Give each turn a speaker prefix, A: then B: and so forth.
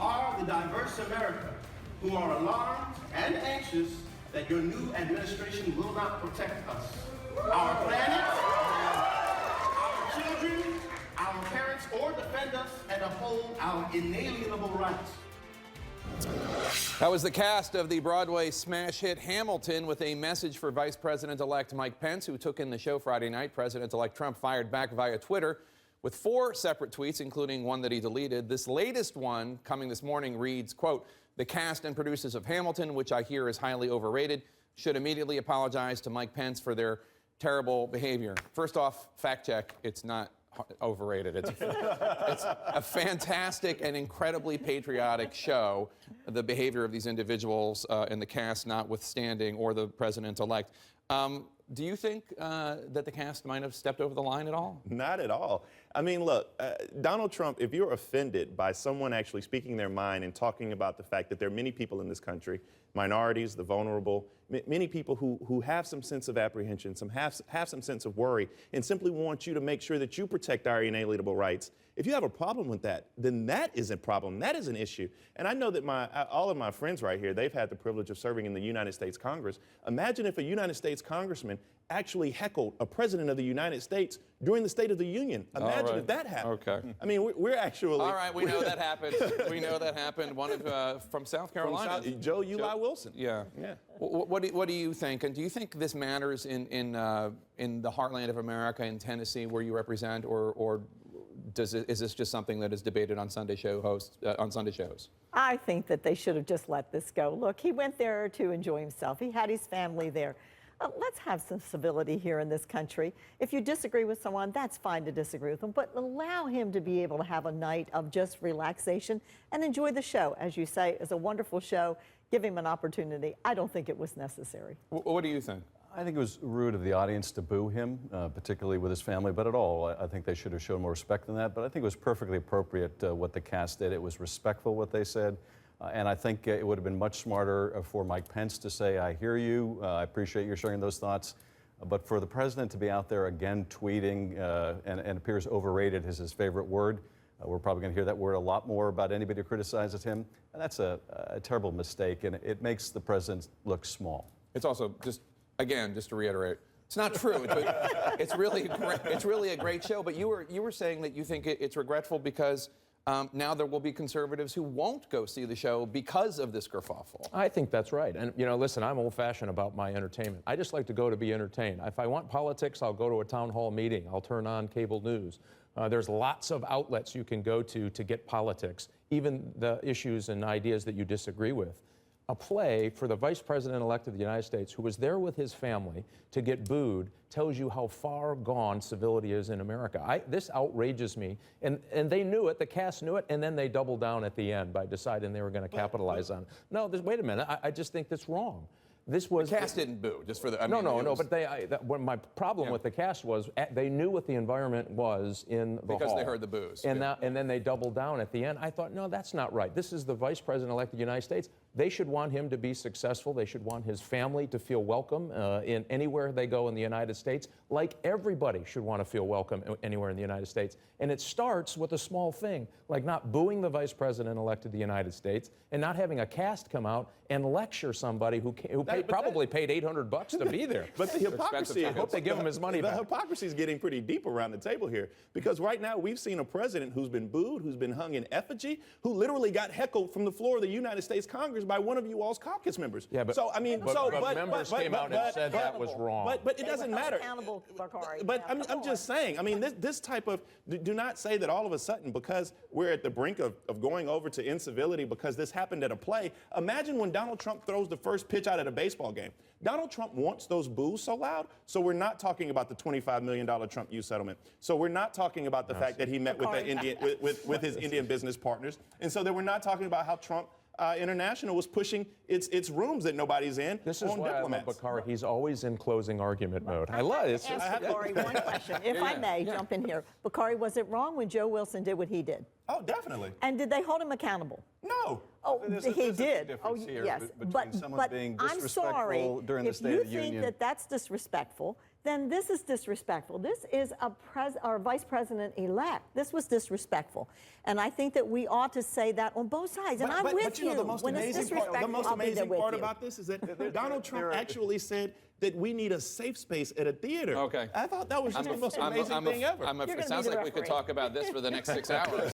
A: are the diverse America who are alarmed and anxious that your new administration will not protect us, our planet, our children, our parents, or defend us and uphold our inalienable rights.
B: That was the cast of the Broadway smash hit Hamilton with a message for Vice President-elect Mike Pence, who took in the show Friday night. President-elect Trump fired back via Twitter with 4 separate tweets, including one that he deleted. This latest one, coming this morning, reads, quote, "The cast and producers of Hamilton, which I hear is highly overrated, should immediately apologize to Mike Pence for their terrible behavior." First off, fact check, it's not overrated. It's a fantastic and incredibly patriotic show, the behavior of these individuals in the cast notwithstanding, or the president-elect. Do you think that the cast might have stepped over the line at all?
C: Not at all. I mean, look, Donald Trump, if you're offended by someone actually speaking their mind and talking about the fact that there are many people in this country, minorities, the vulnerable, many people who have some sense of apprehension, have some sense of worry, and simply want you to make sure that you protect our inalienable rights. If you have a problem with that, then that is a problem. That is an issue. And I know that all of my friends right here, they've had the privilege of serving in the United States Congress. Imagine if a United States congressman actually heckled a president of the United States during the State of the Union. Imagine if that happened.
B: Okay.
C: I mean, we're actually...
B: All right, we know that happened. We know that happened. One of from South Carolina.
C: Joe Uli Wilson.
B: Yeah. What do you think? And do you think this matters in the heartland of America, in Tennessee, where you represent, or is this just something that is debated on Sunday shows?
D: I think that they should have just let this go. Look, he went there to enjoy himself. He had his family there. Let's have some civility here in this country. If you disagree with someone, that's fine to disagree with them, but allow him to be able to have a night of just relaxation and enjoy the show. As you say, it's a wonderful show. Give him an opportunity. I don't think it was necessary.
B: What do you think?
E: I think it was rude of the audience to boo him, particularly with his family, but at all. I think they should have shown more respect than that, but I think it was perfectly appropriate what the cast did. It was respectful what they said, and I think it would have been much smarter for Mike Pence to say, "I hear you, I appreciate you sharing those thoughts," but for the president to be out there again tweeting, and appears overrated is his favorite word. We're probably going to hear that word a lot more about anybody who criticizes him, and that's a terrible mistake, and it makes the president look small.
B: It's also Again, just to reiterate, it's not true. It's really a great show. But you were saying that you think it's regretful because now there will be conservatives who won't go see the show because of this kerfuffle.
F: I think that's right. And listen, I'm old-fashioned about my entertainment. I just like to go to be entertained. If I want politics, I'll go to a town hall meeting. I'll turn on cable news. There's lots of outlets you can go to get politics, even the issues and ideas that you disagree with. A play for the Vice President-elect of the United States, who was there with his family, to get booed tells you how far gone civility is in America. This outrages me. And they knew it, the cast knew it, and then they doubled down at the end by deciding they were going to capitalize on it. No, wait a minute, I just think that's wrong. This was
B: the cast didn't boo, just for the.
F: No. But my problem with the cast was they knew what the environment was in the hall.
B: Because they heard the boos.
F: And then they doubled down at the end. I thought, no, that's not right. This is the Vice President-elect of the United States. They should want him to be successful. They should want his family to feel welcome in anywhere they go in the United States, like everybody should want to feel welcome anywhere in the United States. And it starts with a small thing, like not booing the Vice President-elect of the United States and not having a cast come out and lecture somebody who probably paid $800 to be there.
C: But the hypocrisy,
F: I hope they give him his money back.
C: The hypocrisy is getting pretty deep around the table here, because right now we've seen a president who's been booed, who's been hung in effigy, who literally got heckled from the floor of the United States Congress by one of you all's caucus members.
F: Yeah, but,
C: so I mean,
F: but members came out and said that was wrong.
C: But it doesn't matter. But I'm just saying. I mean, this type of do not say that all of a sudden, because we're at the brink of going over to incivility because this happened at a play. Imagine when Donald Trump throws the first pitch out at a baseball game. Donald Trump wants those boos so loud, so we're not talking about the $25 million Trump U settlement. So we're not talking about the fact that he met with the Indian with his Indian business partners, and so then we're not talking about how Trump International was pushing its rooms that nobody's in.
F: This is
C: on
F: why
C: diplomats.
F: I love Bakari. He's always in closing argument mode. I love it.
D: Ask Bakari one question, if I may jump in here. Bakari, was it wrong when Joe Wilson did what he did?
C: Oh, definitely.
D: And did they hold him accountable?
C: No.
D: Oh, he did.
E: Difference here
D: yes.
E: between someone being
D: I'm sorry,
E: disrespectful during the
D: if
E: State
D: you
E: of the
D: think
E: Union.
D: that that's disrespectful, then this is disrespectful. This is our vice president-elect. This was disrespectful. And I think that we ought to say that on both sides. And I'm with
A: you know, the most
D: when it's
A: amazing part,
D: disrespectful, I'll be there with you.
A: about this is that Donald Trump actually said that we need a safe space at a theater.
B: Okay.
A: I thought that was just the most amazing thing ever.
B: It
D: gonna
B: sounds
D: be the
B: like we could
D: referee.
B: talk about this for the next 6 hours.